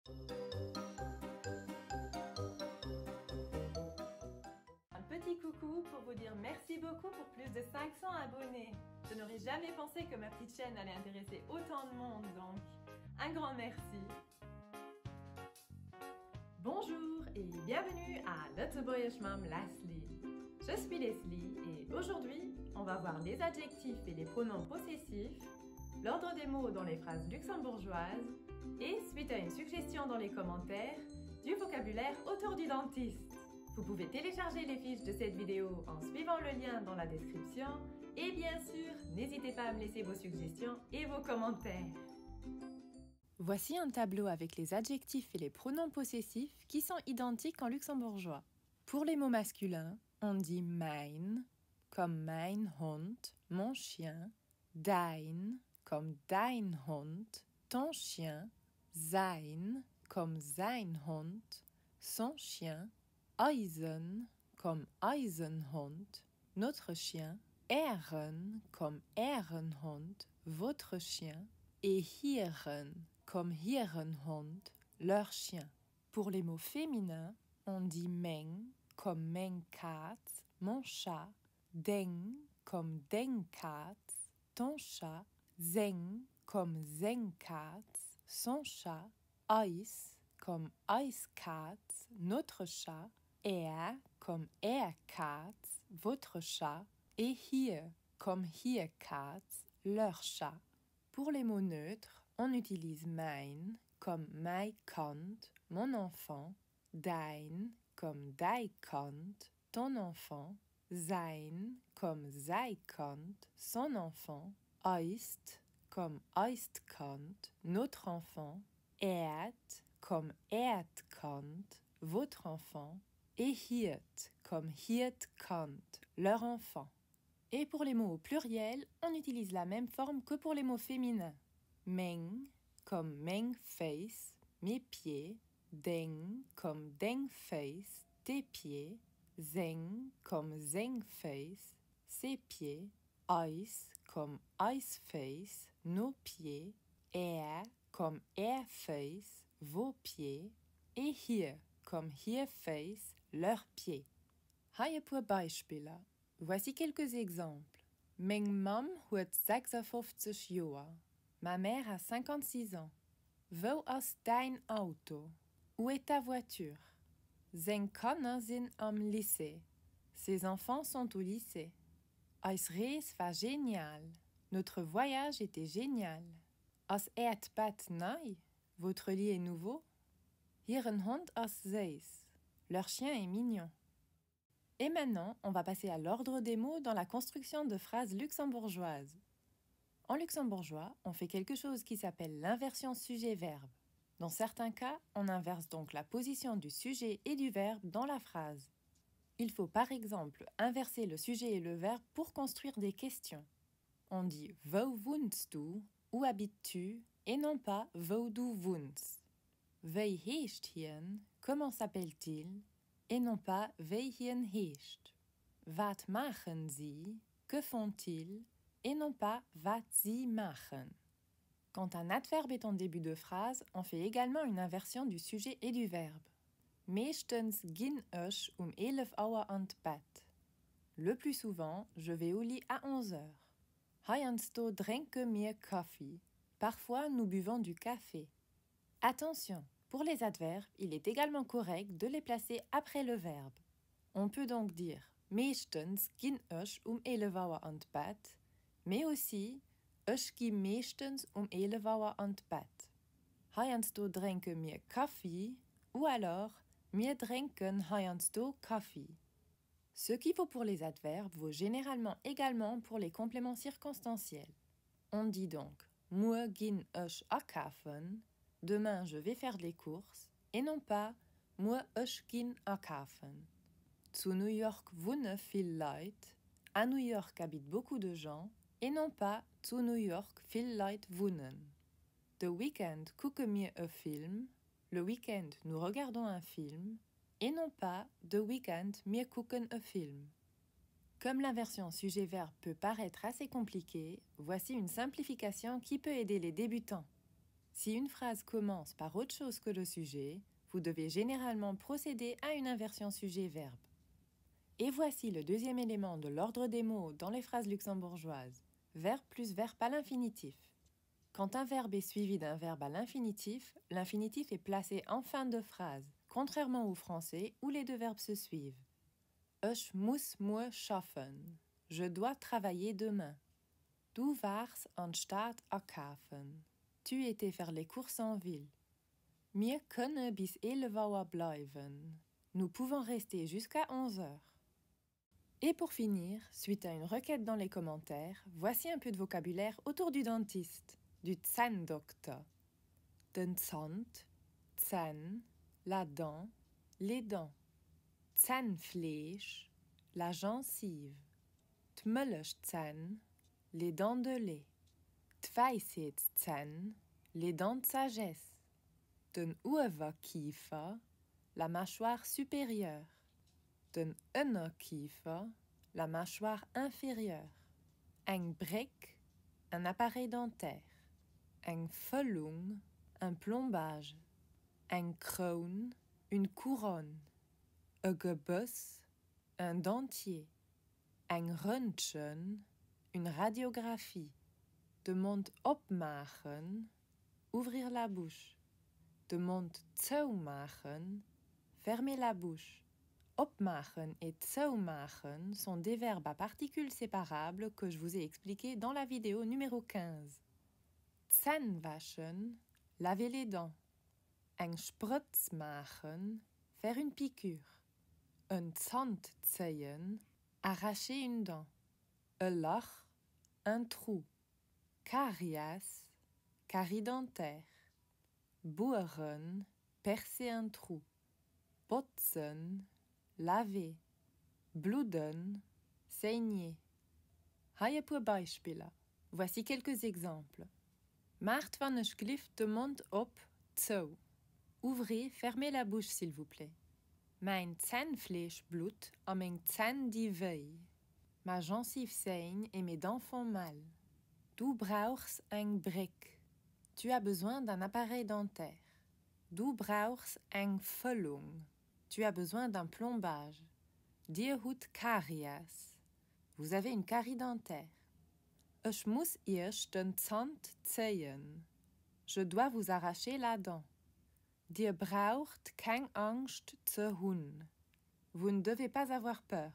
Un petit coucou pour vous dire merci beaucoup pour plus de 500 abonnés. Je n'aurais jamais pensé que ma petite chaîne allait intéresser autant de monde, donc un grand merci. Bonjour et bienvenue à Lutterbroeiers Mam Leslie. Je suis Leslie et aujourd'hui, on va voir les adjectifs et les pronoms possessifs, l'ordre des mots dans les phrases luxembourgeoises et, suite à une suggestion dans les commentaires, du vocabulaire autour du dentiste. Vous pouvez télécharger les fiches de cette vidéo en suivant le lien dans la description et bien sûr, n'hésitez pas à me laisser vos suggestions et vos commentaires. Voici un tableau avec les adjectifs et les pronoms possessifs qui sont identiques en luxembourgeois. Pour les mots masculins, on dit mein, comme mein Hund, mon chien, dein, comme dein Hund, ton chien, sein, comme sein Hund, son chien, Eisen, comme Eisenhund, notre chien, Ehren, comme Ehrenhund, votre chien, et Hieren, comme Hierenhund, leur chien. Pour les mots féminins, on dit Meng, comme Mengkatz, mon chat, Deng, comme Dengkatz, ton chat, Zeng, comme Zengkatz, son chat, Eis, comme Eiskatz, notre chat, comme Erkatz, votre chat, et Hier, comme Hierkatz, leur chat. Pour les mots neutres, on utilise mein, comme my Kind, mon enfant, dein, comme dein Kind, ton enfant, sein, comme sein Kind, son enfant, Eist, comme Eist Kind, notre enfant, Erd, comme Erd Kind, votre enfant, et Hirt, comme Hirt Kind, leur enfant. Et pour les mots au pluriel, on utilise la même forme que pour les mots féminins. Meng, comme Mengface, mes pieds, Deng, comme Dengface, tes pieds, Zeng, comme Zengface, ses pieds, Eis, comme Iceface, nos pieds, comme Airface, vos pieds, et Hier, comme Hierface, leurs pieds. Haie paar Beispiele. Voici quelques exemples. Meng Mam huet 56 Jahre. Ma mère a 56 ans. Wo ist dein Auto? Où est ta voiture? Sein Kinder sind am Lycée. Ses enfants sont au lycée. Eis Reis war génial. Notre voyage était génial. As Erdbett neu? Votre lit est nouveau? Ihren Hund ist süß. Leur chien est mignon. Et maintenant, on va passer à l'ordre des mots dans la construction de phrases luxembourgeoises. En luxembourgeois, on fait quelque chose qui s'appelle l'inversion sujet-verbe. Dans certains cas, on inverse donc la position du sujet et du verbe dans la phrase. Il faut par exemple inverser le sujet et le verbe pour construire des questions. On dit « Wo wohnst du » « Où habites-tu » et non pas « Wo du wohnst ». « Wie heißt hien » « Comment s'appelle-t-il » et non pas « Wie hien heißt ». « Wat machen sie » « Que font-ils » et non pas « Wat sie machen ». Quand un adverbe est en début de phrase, on fait également une inversion du sujet et du verbe. Meestens gin ich 11 Uhr ans Bett. Le plus souvent, je vais au lit à 11 heures. Heinsto drinke mir Kaffee. Parfois, nous buvons du café. Attention, pour les adverbes, il est également correct de les placer après le verbe. On peut donc dire Meestens gin ich 11 Uhr ans Bett, mais aussi Ich gehe meestens 11 Uhr ans Bett. Heinsto drinke mir Kaffee ou alors Mir trinken heinsto Kaffee. Ce qui vaut pour les adverbes vaut généralement également pour les compléments circonstanciels. On dit donc Morgen gehen ich einkaufen, demain je vais faire les courses, et non pas Morgen ich gehen einkaufen. Zu New York wohnen viele Leute, à New York habitent beaucoup de gens, et non pas zu New York viele Leute wohnen. The weekend gucken wir einen Film, le week-end nous regardons un film, et non pas The weekend wir gucken einen Film. Comme l'inversion sujet-verbe peut paraître assez compliquée, voici une simplification qui peut aider les débutants. Si une phrase commence par autre chose que le sujet, vous devez généralement procéder à une inversion sujet-verbe. Et voici le deuxième élément de l'ordre des mots dans les phrases luxembourgeoises. Verbe plus verbe à l'infinitif. Quand un verbe est suivi d'un verbe à l'infinitif est placé en fin de phrase, contrairement au français où les deux verbes se suivent. Ich muss morgen schaffen. Je dois travailler demain. Du warst anstatt einkaufen. Tu étais faire les courses en ville. Wir können bis 11 Uhr bleiben. Nous pouvons rester jusqu'à 11 heures. Et pour finir, suite à une requête dans les commentaires, voici un peu de vocabulaire autour du dentiste, du Zahndoktor. Den Zahn, Zahn, la dent, les dents. Zahnfleisch, la gencive. Tmöllerszahn, les dents de lait. Weisheitszahn, les dents de sagesse. Den Oberkiefer, la mâchoire supérieure. Den Unterkiefer, la mâchoire inférieure. Ein Breck, un appareil dentaire. Ein Füllung, un plombage. Ein Kroon, une couronne. Un Gebiss, un dentier. Ein Röntgen, une radiographie. De Mund opmachen, ouvrir la bouche. De Mund zumachen, fermer la bouche. Opmachen et zumachen sont des verbes à particules séparables que je vous ai expliqués dans la vidéo numéro 15. Zahnwaschen, laver les dents. Ein Spritz machen, faire une piqûre. Un Zahn ziehen, arracher une dent. Un Loch, un trou. Caries, carie dentaire. Bohren, percer un trou. Putzen, laver. Bluten, saigner. Hier paar Beispiele. Voici quelques exemples. Macht van een glyph de mond op, zo. Ouvrez, fermez la bouche s'il vous plaît. Mein Zahnfleisch blut an mein Zahn die weh. Ma gencive saigne et mes dents font mal. Du brauchst ein Breck. Tu as besoin d'un appareil dentaire. Du brauchst ein Füllung. Tu as besoin d'un plombage. Dir hut Karies. Vous avez une carie dentaire. Ich muss erst den Zahn ziehen. Je dois vous arracher la dent. Dir braucht keine Angst zu haben. Vous ne devez pas avoir peur.